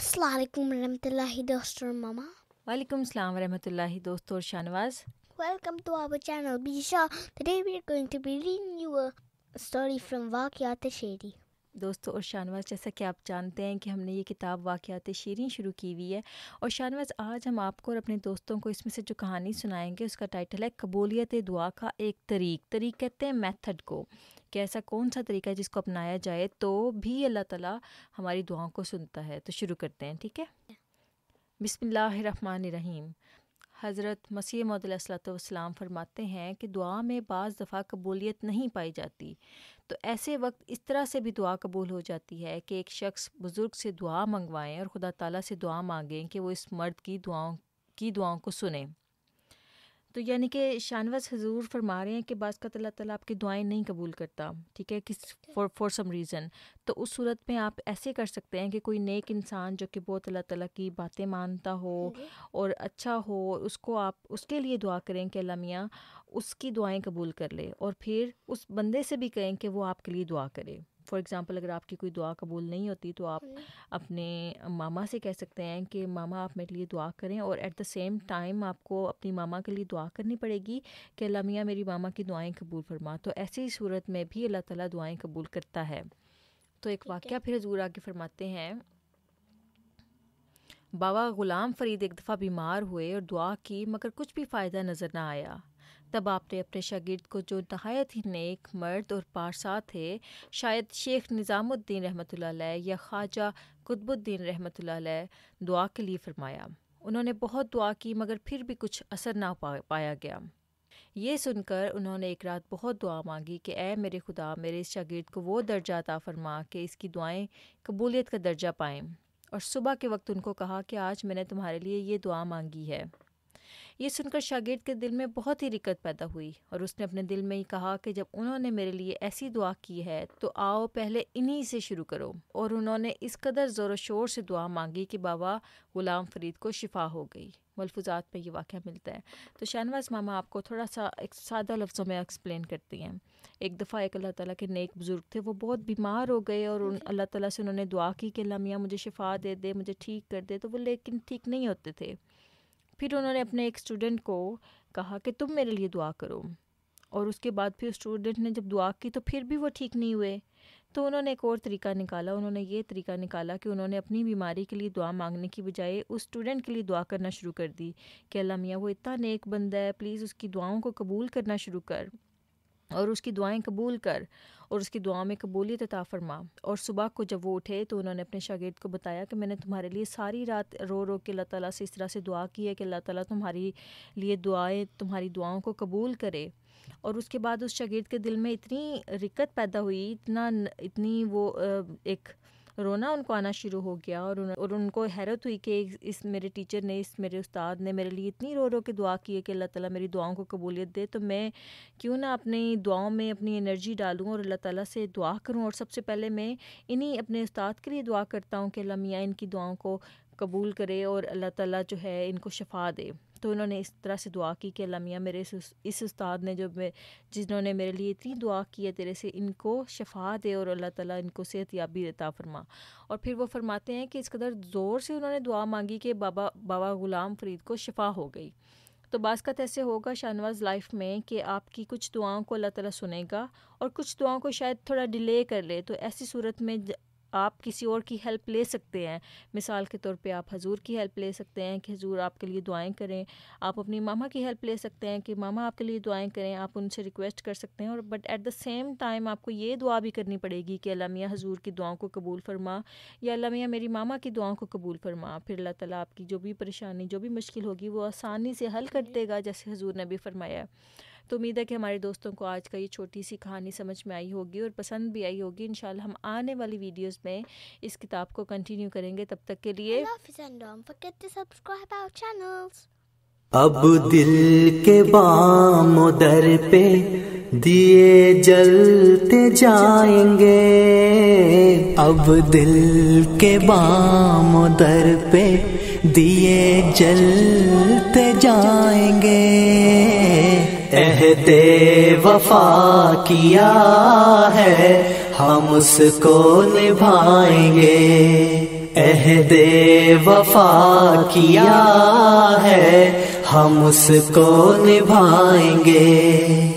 السلام علیکم ورحمۃ اللہ دوستو اور ماما. وعلیکم السلام ورحمۃ اللہ دوستو اور Shahnawaz. Welcome to our channel Bisha. Today we are going to be reading you a story from واقعات شعری. دوستو اور شاہنواز، جیسا کہ آپ جانتے ہیں کہ ہم نے یہ کتاب واقعات شیریں شروع کی ہوئی ہے، اور شاہنواز آج ہم آپ کو اور اپنے دوستوں کو اس میں سے جو کہانی سنائیں گے اس کا ٹائٹل ہے قبولیت دعا کا ایک طریق کہتے ہیں میتھڈ کو، کہ ایسا کون سا طریقہ ہے جس کو اپنایا جائے تو بھی اللہ تعالیٰ ہماری دعاؤں کو سنتا ہے. تو شروع کرتے ہیں، ٹھیک ہے. بسم اللہ الرحمن الرحیم. حضرت مسیح موعود علیہ الصلوۃ والسلام فرماتے ہیں کہ دعا میں بعض دفعہ قبولیت نہیں پائی جاتی، تو ایسے وقت اس طرح سے بھی دعا قبول ہو جاتی ہے کہ ایک شخص بزرگ سے دعا منگوائیں اور خدا تعالیٰ سے دعا مانگیں کہ وہ اس مرد کی دعاؤں کو سنیں. تو یعنی کہ شاہنواز حضور فرما رہے ہیں کہ بعض کا اللہ تعالیٰ آپ کی دعائیں نہیں قبول کرتا، ٹھیک ہے، فار سم ریزن. تو اس صورت میں آپ ایسے کر سکتے ہیں کہ کوئی نیک انسان جو کہ بہت اللہ تعالیٰ کی باتیں مانتا ہو اور اچھا ہو، اس کو آپ اس کے لیے دعا کریں کہ اللہ میاں اس کی دعائیں قبول کر لے، اور پھر اس بندے سے بھی کہیں کہ وہ آپ کے لیے دعا کرے. فار ایگزامپل اگر آپ کی کوئی دعا قبول نہیں ہوتی تو آپ اپنے ماما سے کہہ سکتے ہیں کہ ماما آپ میرے لیے دعا کریں، اور ایٹ دا سیم ٹائم آپ کو اپنی ماما کے لیے دعا کرنی پڑے گی کہ اللہ میاں میری ماما کی دعائیں قبول فرما. تو ایسی صورت میں بھی اللہ تعالیٰ دعائیں قبول کرتا ہے. تو ایک واقعہ پھر حضور آگے فرماتے ہیں، بابا غلام فرید ایک دفعہ بیمار ہوئے اور دعا کی مگر کچھ بھی فائدہ نظر نہ آیا. تب آپ نے اپنے شاگرد کو جو نہایت ہی نیک مرد اور پارسا تھے، شاید شیخ نظام الدین رحمۃ اللہ علیہ یا خواجہ قطب الدین رحمۃ اللہ علیہ، دعا کے لیے فرمایا. انہوں نے بہت دعا کی مگر پھر بھی کچھ اثر نہ پایا گیا. یہ سن کر انہوں نے ایک رات بہت دعا مانگی کہ اے میرے خدا، میرے اس شاگرد کو وہ درجہ عطا فرما کہ اس کی دعائیں قبولیت کا درجہ پائیں. اور صبح کے وقت ان کو کہا کہ آج میں نے تمہارے لیے یہ دعا مانگی ہے. یہ سن کر شاگرد کے دل میں بہت ہی رکت پیدا ہوئی، اور اس نے اپنے دل میں ہی کہا کہ جب انہوں نے میرے لیے ایسی دعا کی ہے تو آؤ پہلے انہی سے شروع کرو. اور انہوں نے اس قدر زور و شور سے دعا مانگی کہ بابا غلام فرید کو شفا ہو گئی. ملفوظات میں یہ واقعہ ملتا ہے. تو شاہنواز ماما آپ کو تھوڑا سا ایک سادہ لفظوں میں ایکسپلین کرتی ہیں. ایک دفعہ ایک اللہ تعالیٰ کے نیک بزرگ تھے، وہ بہت بیمار ہو گئے اور اللہ تعالیٰ سے انہوں نے دعا کی کہ اللہ میاں مجھے شفا دے دے، مجھے ٹھیک کر دے. تو وہ لیکن ٹھیک نہیں ہوتے تھے. پھر انہوں نے اپنے ایک اسٹوڈنٹ کو کہا کہ تم میرے لیے دعا کرو، اور اس کے بعد پھر اسٹوڈنٹ نے جب دعا کی تو پھر بھی وہ ٹھیک نہیں ہوئے. تو انہوں نے ایک اور طریقہ نکالا. انہوں نے یہ طریقہ نکالا کہ انہوں نے اپنی بیماری کے لیے دعا مانگنے کی بجائے اس اسٹوڈنٹ کے لیے دعا کرنا شروع کر دی کہ اللہ میاں وہ اتنا نیک بندہ ہے، پلیز اس کی دعاؤں کو قبول کرنا شروع کر، اور اس کی دعائیں قبول کر، اور اس کی دعا میں قبولیت عطا فرما. اور صبح کو جب وہ اٹھے تو انہوں نے اپنے شاگرد کو بتایا کہ میں نے تمہارے لیے ساری رات رو رو کے اللہ تعالیٰ سے اس طرح سے دعا کی ہے کہ اللہ تعالیٰ تمہاری لیے تمہاری دعاؤں کو قبول کرے. اور اس کے بعد اس شاگرد کے دل میں اتنی رکت پیدا ہوئی، اتنی وہ ایک رونا ان کو آنا شروع ہو گیا، اور ان کو حیرت ہوئی کہ اس میرے ٹیچر نے، اس میرے استاد نے میرے لیے اتنی رو رو کے دعا کی ہے کہ اللہ تعالیٰ میری دعاؤں کو قبولیت دے، تو میں کیوں نہ اپنی دعاؤں میں اپنی انرجی ڈالوں اور اللہ تعالیٰ سے دعا کروں. اور سب سے پہلے میں انہی اپنے استاد کے لیے دعا کرتا ہوں کہ اللہ میاں ان کی دعاؤں کو قبول کرے اور اللہ تعالیٰ جو ہے ان کو شفا دے. تو انہوں نے اس طرح سے دعا کی کہ اللہ میاں میرے اس استاد نے جنہوں نے میرے لیے اتنی دعا کی ہے تیرے سے، ان کو شفا دے اور اللہ تعالیٰ ان کو صحت یابی عطا فرما. اور پھر وہ فرماتے ہیں کہ اس قدر زور سے انہوں نے دعا مانگی کہ بابا غلام فرید کو شفا ہو گئی. تو بعض کا ایسے ہوگا شاہنواز لائف میں کہ آپ کی کچھ دعاؤں کو اللہ تعالیٰ سنے گا اور کچھ دعاؤں کو شاید تھوڑا ڈیلے کر لے. تو ایسی صورت میں آپ کسی اور کی ہیلپ لے سکتے ہیں. مثال کے طور پہ آپ حضور کی ہیلپ لے سکتے ہیں کہ حضور آپ کے لیے دعائیں کریں. آپ اپنی ماما کی ہیلپ لے سکتے ہیں کہ ماما آپ کے لیے دعائیں کریں. آپ ان سے ریکویسٹ کر سکتے ہیں. اور but at the same time آپ کو یہ دعا بھی کرنی پڑے گی کہ اللہ میاں حضور کی دعاؤں کو قبول فرما، یا اللہ میاں میری ماما کی دعاؤں کو قبول فرما. پھر اللہ تعالیٰ آپ کی جو بھی پریشانی، جو بھی مشکل ہوگی وہ آسانی سے حل کر دے گا، جیسے حضور نے بھی فرمایا. تو امید ہے کہ ہمارے دوستوں کو آج کا یہ چھوٹی سی کہانی سمجھ میں آئی ہوگی اور پسند بھی آئی ہوگی. انشاءاللہ ہم آنے والی ویڈیوز میں اس کتاب کو کنٹینیو کریں گے. تب تک کے لیے اب دل کے بام و در پہ دیے جلتے جائیں گے، اب دل کے بام و در پہ دیے جلتے جائیں گے. عہد وفا کیا ہے ہم اس کو نبھائیں گے. عہد وفا کیا ہے ہم اس کو نبھائیں گے.